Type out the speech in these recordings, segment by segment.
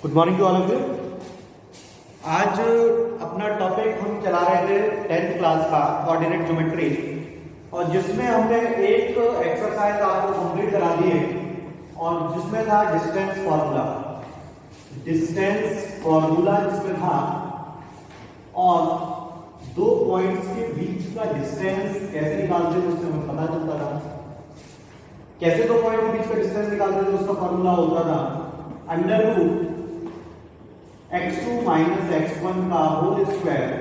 Good morning to all of you. आज अपना topic हम चला रहे थे 10th क्लास का कोऑर्डिनेट ज्योमेट्री, और जिसमें हमने एक एक्सरसाइज आपको कंप्लीट करा दी है और जिसमें था डिस्टेंस फार्मूला। जिसमें था और दो पॉइंट्स के बीच का डिस्टेंस कैसे निकालते थे उससे हमें पता चलता था। कैसे दो पॉइंट के बीच का डिस्टेंस निकालते थे उसका फार्मूला होता था under root x2 minus x1 का whole square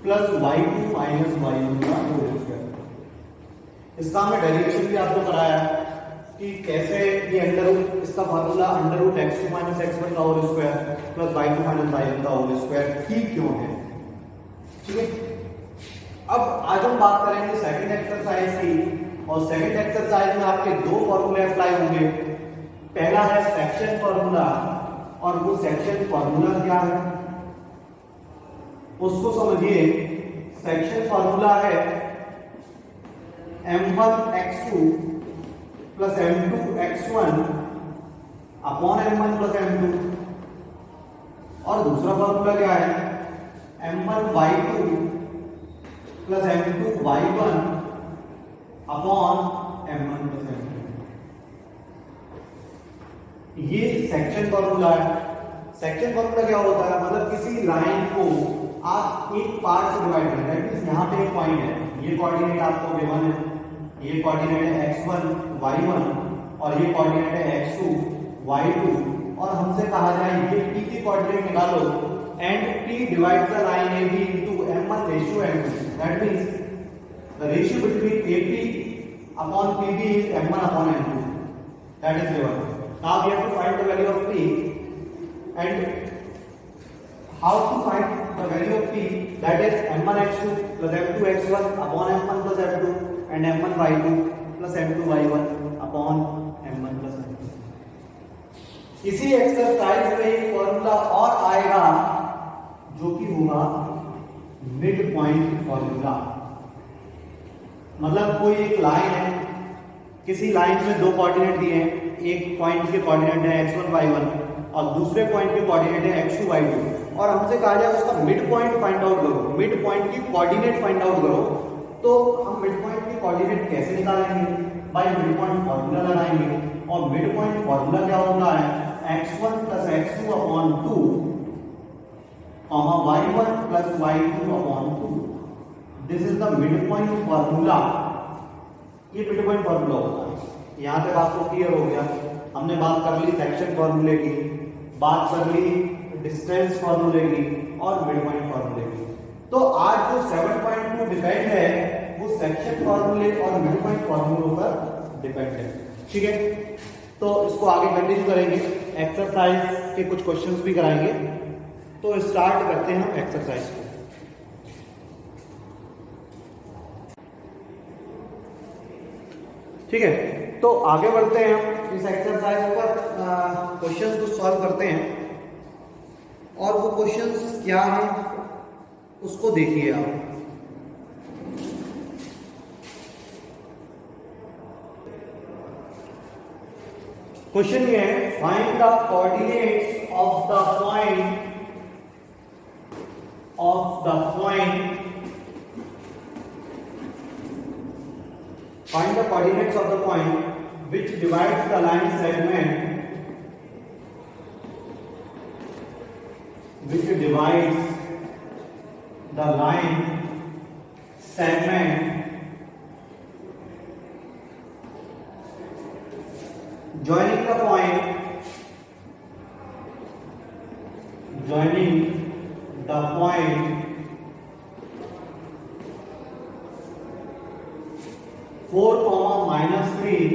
plus y2 minus y1 का होल स्क्वायर। इसका हमने डेरिवेशन भी आपको कराया कि कैसे ये अंडर रूट, इसका formula under root x2 minus x1 का whole square plus y2 minus y1 का होल स्क्वायर ही क्यों है। ठीक है, अब आज हम बात करेंगे सेकंड एक्सरसाइज की, और सेकंड एक्सरसाइज में आपके दो फॉर्मूले अप्लाई होंगे। पहला है सेक्शन फॉर्मूला, और वो सेक्शन फॉर्मूला क्या है उसको समझिए। सेक्शन फॉर्मूला है m1x2 plus m2x1 upon m1 plus m2, और दूसरा फॉर्मूला क्या है m1y2 plus m2y1 upon m1 plus m2। ये सेक्शन फॉर्मूला है। सेक्शन फॉर्मूला क्या होता है, मतलब किसी लाइन को आप एक पार्ट से डिवाइड करें। दैट मींस यहां पे एक पॉइंट है, ये कोऑर्डिनेट आपको गिवन है, ये कोऑर्डिनेट है x1 y1 और ये कोऑर्डिनेट है x2 y2, और हमसे कहा जाए ये p की कोऑर्डिनेट निकालो and p divides the line AB into m1 ratio m2। That means the ratio between AP upon PB is m1 upon m2। That is given. Now we have to find the value of p, and how to find the value of p, that is m1x2 plus m2x1 upon m1 plus m2 and m1y2 plus m2y1 upon m1 plus m2। इसी exercise में एक formula और आएगा जो कि होगा mid point formula. मतलब कोई एक लाइन है, किसी लाइन में दो कोऑर्डिनेट दिए हैं, एक पॉइंट के कोऑर्डिनेट है x1 y1 और दूसरे पॉइंट के कोऑर्डिनेट है x2 y2, और हमसे कहा जाए उसका मिड पॉइंट फाइंड आउट करो, मिड पॉइंट की कोऑर्डिनेट फाइंड आउट करो। तो हम मिड पॉइंट की कोऑर्डिनेट कैसे निकालेंगे, बाय मिड पॉइंट फार्मूला लगाएंगे, और मिड पॉइंट फार्मूला क्या होता है x1 plus x2 upon 2 y1 plus y2 upon 2। This is the mid point formula. ये मिड पॉइंट फार्मूला होता है। यहां तक आपको क्लियर हो गया। हमने बात कर ली सेक्शन फार्मूले की, बात कर ली डिस्टेंस फार्मूले की और मिड पॉइंट फार्मूले की। तो आज जो 7.2 डिपेंड है वो सेक्शन फार्मूले और मिड पॉइंट फार्मूलों पर डिपेंड है। ठीक है, तो इसको आगे कंटिन्यू करेंगे, एक्सरसाइज के कुछ क्वेश्चंस भी कराएंगे। तो स्टार्ट करते हैं हम एक्सरसाइज को। ठीक है, तो आगे बढ़ते हैं हम इस एक्सरसाइज पर क्वेश्चंस को सॉल्व करते हैं, और वो क्वेश्चंस क्या हैं उसको देखिए आप। क्वेश्चन ये है, find the coordinates of the point Find the coordinates of the point which divides the line segment, joining the point 4, -3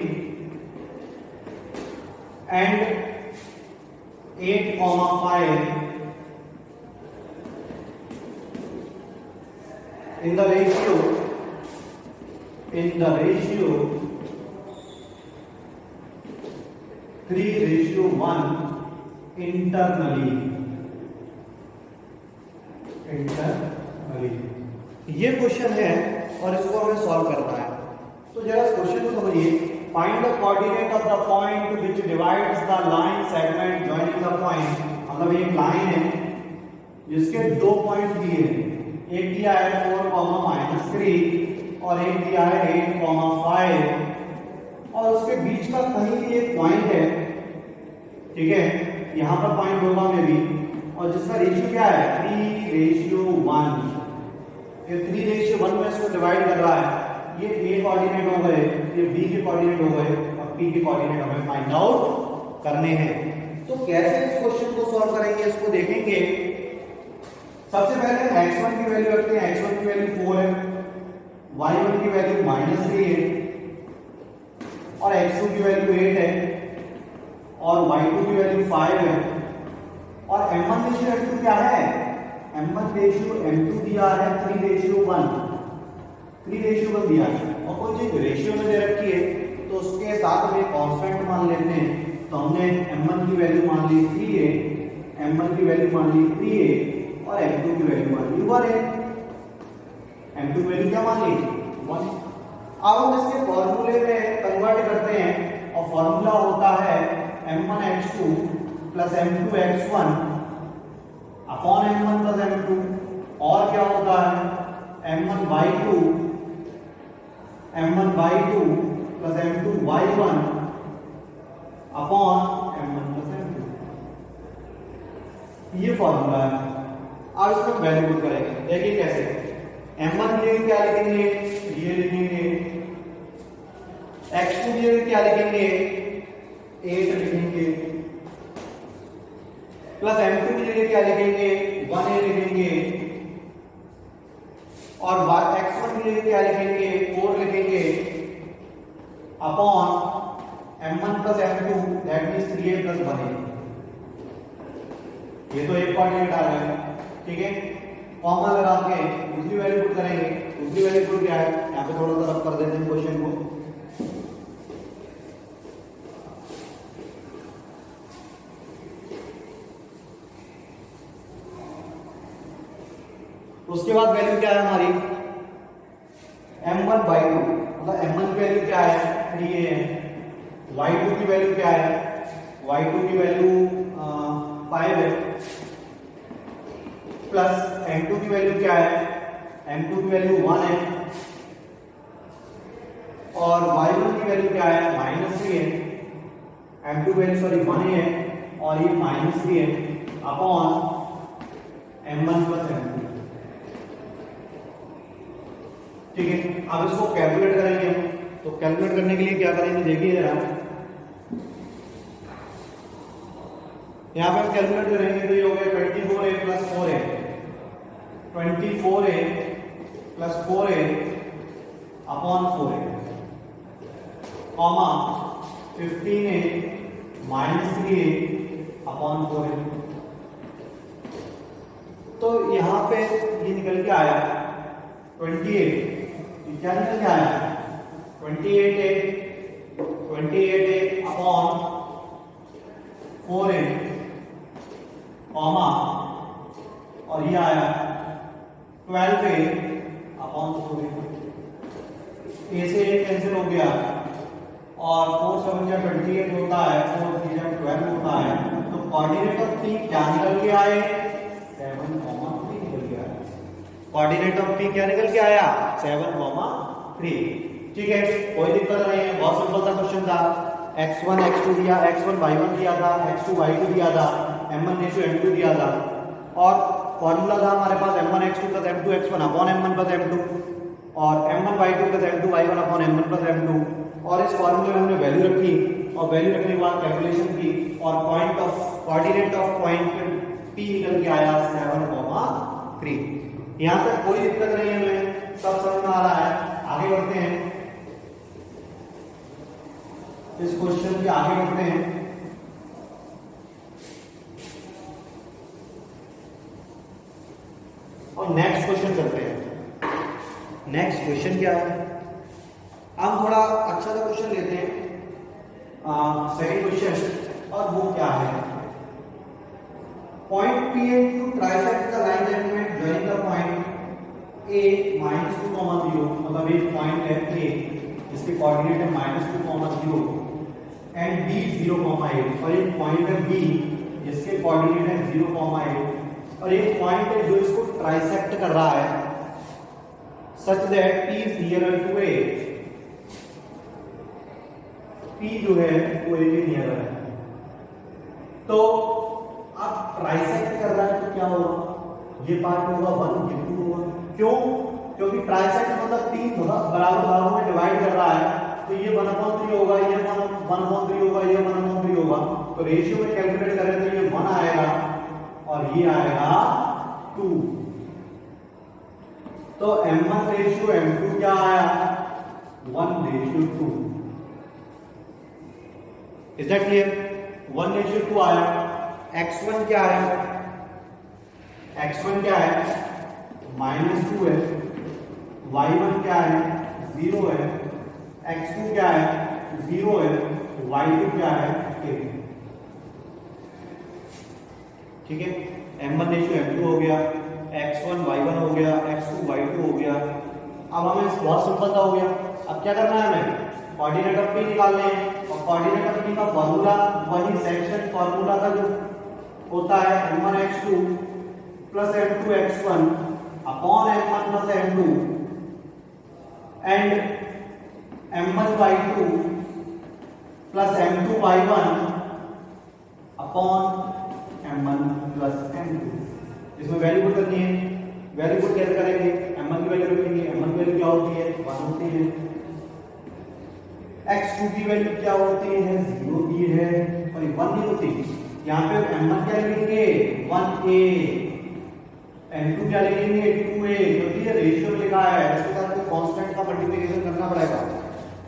and 8, 5 in the ratio 3:1 internally। ये क्वेश्चन है और इसको हमें सॉल्व करना है। तो जरा इस क्वेश्चन को समझिए। Find the coordinate of the point which divides the line segment joining the point, मतलब एक लाइन है जिसके दो पॉइंट दिए हैं, एक दिया है 4, -3 और एक दिया है 8, 5 और उसके बीच का कहीं भी एक पॉइंट है, ठीक है, यहां पर पॉइंट होगा मे भी, और जिसका रेशियो क्या है 3:1। ये 3:1 में इसको डिवाइड कर रहा है, ये ए कोऑर्डिनेट हो गए, ये बी के कोऑर्डिनेट हो गए और पी के कोऑर्डिनेट हमें फाइंड आउट करने हैं। तो कैसे इस क्वेश्चन को सॉल्व करेंगे इसको देखेंगे। सबसे पहले x1 की वैल्यू रखते हैं, x1 की वैल्यू 4 है, y1 की वैल्यू -3 है और x2 की वैल्यू 8 है और y2 की वैल्यू 5 है और m1 रेशियो m2 क्या है, m1 रेशियो m2 दिया है 3:1, 3:1 दिया है और कोई चीज रेशियो में दे रखी है तो उसके साथ में कांस्टेंट मान लेते हैं। तो हमने m1 की वैल्यू मान ली 3 है, m1 की वैल्यू मान ली 3 है और m2 की वैल्यू मान ली 1 है। m2 की वैल्यू क्या मान ली 1। अब हम इसके फॉर्मूले में कन्वर्ट करते हैं और फॉर्मूला होता है m1x2 plus m2x1 upon m1 plus m2 और क्या होता है m1/2 plus m2y1 upon m1 plus m2। ये फॉर्मूला है। अब इसको वैल्यू पुट करेंगे, देखिए कैसे। m1 के लिए क्या लिखेंगे, ये लिखेंगे, x2 के लिए क्या लिखेंगे 8 लिखेंगे, प्लस m2 के लिए क्या लिखेंगे 1 लिखेंगे और x1 के लिए क्या लिखेंगे 4 लिखेंगे upon m1 plus m2 that means 3a plus 1a। ये तो एक कोऑर्डिनेट आ गया, ठीक है। कॉमा लगा के दूसरी वैल्यू पुट करेंगे, दूसरी वैल्यू पुट क्या है, यहाँ पे थोड़ा सा रब कर देते हैं क्वेश्चन को। उसके बाद वैल्यू क्या है हमारी m1/2, मतलब m1 की वैल्यू क्या है 3a है, y2 की वैल्यू क्या है, y2 की वैल्यू 5 है, प्लस m2 की वैल्यू क्या है, m2 की वैल्यू 1 है और y1 की वैल्यू क्या है -3 है, m2 वैल्यू सॉरी 1 है और ये -3 है अपॉन m1 प्लस m2, ठीक है। अब इसको कैलकुलेट करेंगे हम, तो कैलकुलेट करने के लिए क्या करेंगे देखिए जरा, यहाँ पे हम कैलकुलेट करेंगे तो ये हो गया 24a plus 4a, 24a plus 4a upon 4a comma 15a minus 3a upon 4a। तो यहाँ पे ये निकल के आया 28, क्या निकल के आया 28a अपॉन 4a कॉमा और ये आया 12a अपॉन 4a। ए से ए कैंसिल हो गया और 4 7 जा 28 होता है, 4 3 जा 12 होता है, तो कोऑर्डिनेट ऑफ p क्या निकल के आए 7, 3 निकल के आया। कोऑर्डिनेट ऑफ p क्या निकल के आया 7, 3, ठीक है। कोई दिक्कत नहीं है, बहुत सिंपल सा क्वेश्चन था। x1 x2 दिया, x1 y1 दिया था, x2 y2 दिया था, m1 रेशियो m2 दिया था और फॉर्मूला था हमारे पास m1 x2 plus m2 x1 upon m1 plus m2 और m1 y2 plus m2 y1 upon m1 plus m2 और इस फॉर्मूले में हमने वैल्यू रखी और वैल्यू रखने के बाद कैलकुलेशन की और point of coordinate of point p निकल के आया 7, 3। यहां तक कोई दिक्कत नहीं है, हमें सब समझ में आ रहा है। आगे बढ़ते हैं, इस क्वेश्चन के आगे बढ़ते हैं। और नेक्स्ट क्वेश्चन करते हैं। नेक्स्ट क्वेश्चन क्या है, हम थोड़ा अच्छा सा क्वेश्चन लेते हैं, सेकंड क्वेश्चन, और वो क्या है, point P and Q trisect the line segment joining the point A -2, 0, मतलब एक पॉइंट है A जिसके कोऑर्डिनेट है -2, 0 एंड B 0, 8 और एक पॉइंट है B जिसके कोऑर्डिनेट है 0,8 और एक पॉइंट है जो इसको ट्राइसेक्ट कर रहा है such that P is nearer to A, P जो है वो A के नियर है। तो अब ट्राइसेक्ट कर रहा है तो क्या होगा, ये पार्ट होगा 1, ये 2 होगा। क्यों? क्योंकि ट्राइसेक्ट मतलब 3 बराबर भागों में डिवाइड कर रहा है, तो ये 1/3 होगा, ये 1/3 होगा, ये 1/3 होगा। तो रेशियो में कैलकुलेट करें तो ये 1 आएगा और ये आएगा 2। तो m1 रेशियो m2 क्या आया, 1:2। Is that clear? 1:2 आया। x1 क्या है, x1 क्या है, -2 है। y1 क्या है, 0 है। x2 क्या है, 0 है। y2 क्या है, 8। ठीक है, m1 रेशियो m2 हो गया, x1 y1 हो गया, x2 y2 हो गया। अब हमें बहुत सिंपल सा हो गया। अब क्या करना है, हमें कोऑर्डिनेट ऑफ P निकालने हैं और कोऑर्डिनेट ऑफ P का फॉर्मूला वही सेक्शन फॉर्मूला का जो होता है m1x2 plus m2x1 upon m1 plus m2 and m1y2 plus m2y1 upon m1 plus m2। इसमें वैल्यू पुट करनी है। वैल्यू पुट कैसे करेंगे, m1 की वैल्यू रखेंगे। m1 की वैल्यू क्या होती है, 1 होती है। x2 की वैल्यू क्या होती है, 0 की है और 1 नहीं होती। यहाँ पे m1 क्या लिखेंगे, 1a, m2 क्या लिखेंगे, 2a, क्योंकि ये रेशियो में लिखा है, इसके साथ कोई कांस्टेंट का मल्टीप्लिकेशन करना पड़ेगा।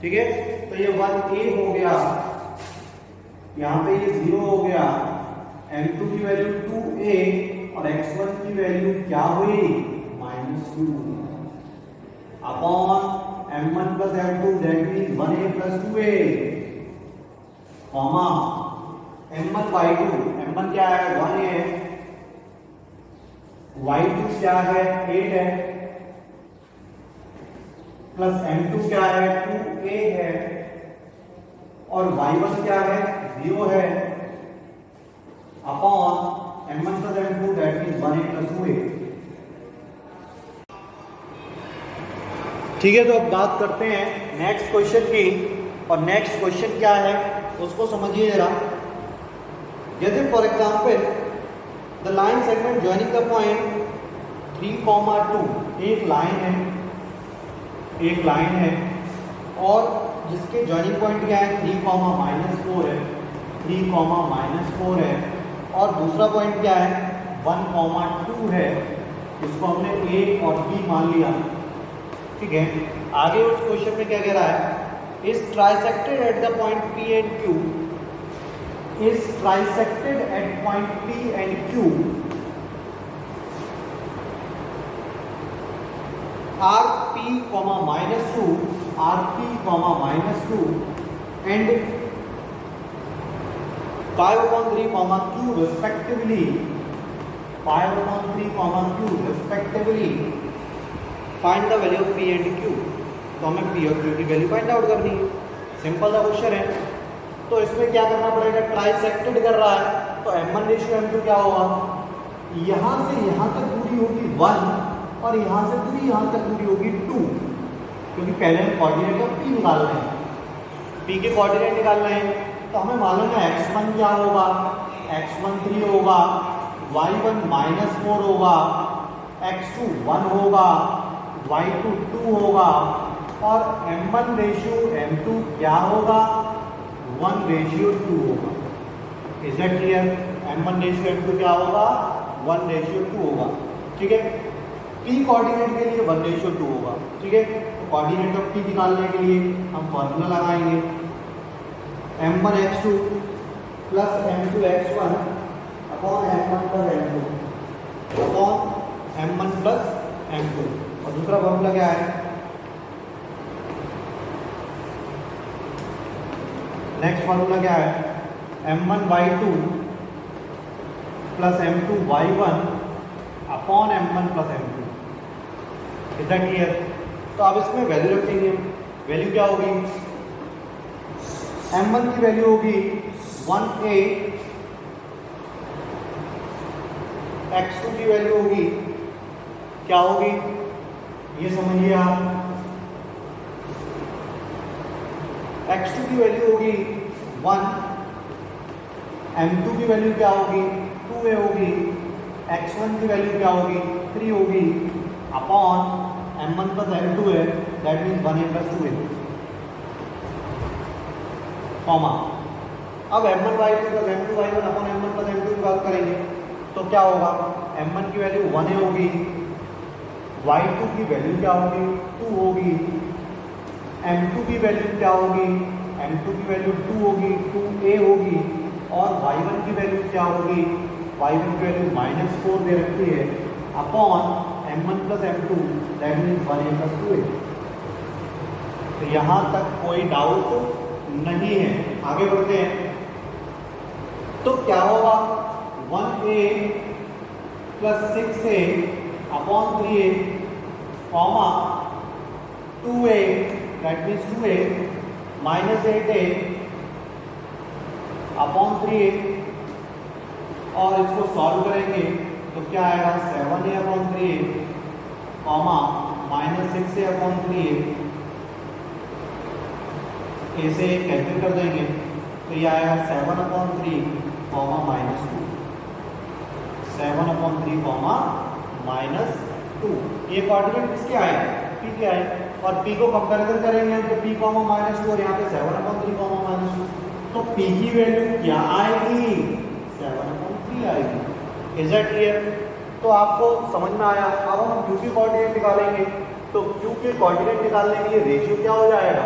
ठीक है, तो ये 1a हो गया, यहाँ पे ये 0 हो गया, m2 की वैल्यू 2a और x1 की वैल्यू क्या हुई, -2 upon m1 plus m2 that means 1a plus 2a comma m1 y2, m1 क्या है, 1a है, y2 क्या है, 8 है, प्लस m2 क्या है, 2a है और y1 क्या है, 0 है upon m1 plus m2 that means 1a plus 2a। ठीक है, तो अब बात करते हैं नेक्स्ट क्वेश्चन की। और नेक्स्ट क्वेश्चन क्या है उसको समझिए जरा। जैसे for example the line segment joining the point 3,2, एक लाइन है और जिसके जॉइनिंग पॉइंट क्या है, 3,-4 है, 3,-4 है और दूसरा पॉइंट क्या है, 1,2 है। इसको हमने a और b मान लिया। ठीक है, आगे उस क्वेश्चन में क्या कह रहा है, is trisected at the point P and Q, is trisected at point P and Q RP, -2, RP, -2 and 5/3, respectively, 5/3, respectively. Find the value of P and Q. तो हमें P और Q की वैल्यू फाइंड आउट करनी है। Simple सा question है। तो इसमें क्या करना पड़ेगा, ट्राइसेक्टेड कर रहा है तो m1 रेशियो m2 क्या होगा, यहां से यहां तक पूरी होगी 1 और यहां से पूरी यहां तक पूरी होगी 2, क्योंकि पहले हम कोऑर्डिनेट ऑफ P निकाल रहे हैं, P के कोऑर्डिनेट निकाल रहे हैं। तो हमें मालूम है x1 क्या होगा, x1 3 होगा, y1 -4 होगा, x2 1 होगा, y2 2 होगा और m1 रेशियो m2 क्या होगा, 1:2 होगा। Is that clear? m1 ratio m2 क्या होगा, 1:2 होगा। ठीक है, p कोऑर्डिनेट के लिए 1:2 होगा। ठीक है, तो कोऑर्डिनेट ऑफ p निकालने के लिए हम फॉर्मूला लगाएंगे, m1x2 plus m2x1 upon m1 plus m2 upon m1 plus m2। और दूसरा फॉर्मूला क्या है, नेक्स्ट फॉर्मूला क्या है, m1y2 plus m2y1 upon m1 plus m2। Is that clear? तो अब इसमें वैल्यू रखेंगे। वैल्यू क्या होगी, m1 की वैल्यू होगी 1a x2 की वैल्यू होगी, क्या होगी ये समझिए आप, x2 की वैल्यू होगी 1, m2 की वैल्यू क्या होगी 2a होगी, x1 की वैल्यू क्या होगी 3 होगी, अपॉन m1 प्लस m2 है, that means 1a plus 2a, comma. अब m1 y2 plus m2 y1 upon m1 plus m2 की बात करेंगे तो क्या होगा, m1 की वैल्यू 1a होगी, y2 की वैल्यू क्या होगी 2 होगी, m2 की वैल्यू क्या होगी, m2 की वैल्यू 2 होगी, 2a होगी, और y1 की वैल्यू क्या होगी, y1 की वैल्यू -4 दे रखी है, upon m1 plus m2 that means 1a plus 2a। तो यहाँ तक कोई डाउट नहीं है, आगे बढ़ते हैं। तो क्या होगा 1a plus 6a upon 3a comma 2a that means 2a minus 8a upon 3a, और इसको सॉल्व करेंगे तो क्या आएगा 7a upon 3a comma minus 6a upon 3a, ऐसे कैंसिल कर देंगे तो ये आएगा 7 upon 3 comma minus 2, 7 upon 3 comma minus 2। ये कोऑर्डिनेट किसके आए, p के आए, और p को कंपैरिजन करेंगे तो p कॉमा माइनस 2 और यहाँ पे 7 अपॉन 3 कॉमा माइनस 2, तो p की वैल्यू क्या आएगी 7 अपॉन 3 आएगी। Is that clear? तो आपको समझ में आया। अब हम q की कोऑर्डिनेट निकालेंगे, तो q के कोऑर्डिनेट निकालने के लिए रेशियो क्या हो जाएगा,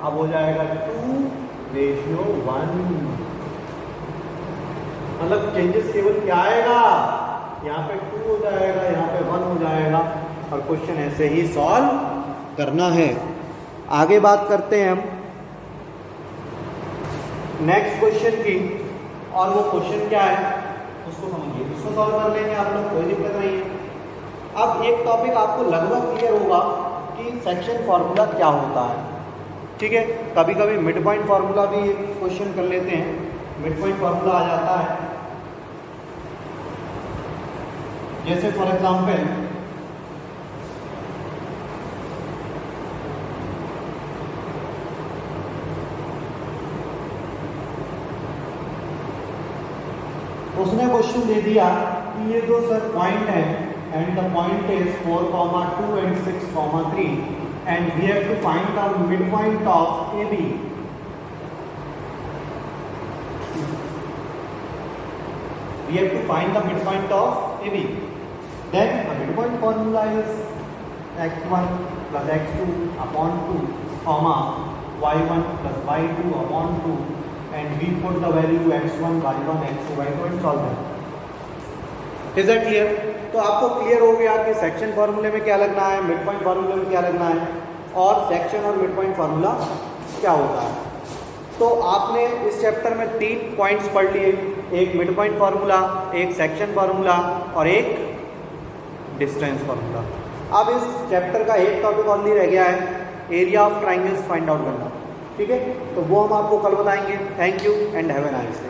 अब हो जाएगा 2:1, मतलब चेंजेस केवल क्या आएगा, यहाँ पे 2 हो जाएगा, यहाँ पे 1 हो जाएगा, और क्वेश्चन ऐसे ही सॉल्व करना है। आगे बात करते हैं हम नेक्स्ट क्वेश्चन की, और वो क्वेश्चन क्या है उसको समझिए, इसको सॉल्व कर लेंगे आप लोग, कोई दिक्कत नहीं है। अब एक टॉपिक आपको लगभग क्लियर होगा कि सेक्शन फॉर्मूला क्या होता है, ठीक है। कभी कभी मिड पॉइंट फार्मूला भी क्वेश्चन कर लेते हैं, मिड पॉइंट फार्मूला आ जाता है, जैसे फॉर एग्जांपल उसने क्वेश्चन दे दिया कि ये दो सर पॉइंट है and the point is 4,2 and 6,3 and we have to find the midpoint of AB. We have to find the midpoint of AB. Then the midpoint formula is x1 plus x2 upon 2, comma y1 plus y2 upon 2, and we put the value x1, y1, x2, y2 and solve them. Is that clear? तो आपको clear हो गया कि section फार्मूले में क्या लगना है, मिड पॉइंट फार्मूले में क्या लगना है, और सेक्शन और मिड पॉइंट फार्मूला क्या होता है। तो आपने इस चैप्टर में 3 पॉइंट्स पढ़ लिए, एक मिड पॉइंट फार्मूला, एक सेक्शन फार्मूला और एक डिस्टेंस फार्मूला। अब इस चैप्टर का एक टॉपिक ओनली रह गया है, area of triangles find out करना, ठीक है। तो वो हम आपको कल बताएंगे। Thank you and have a nice day.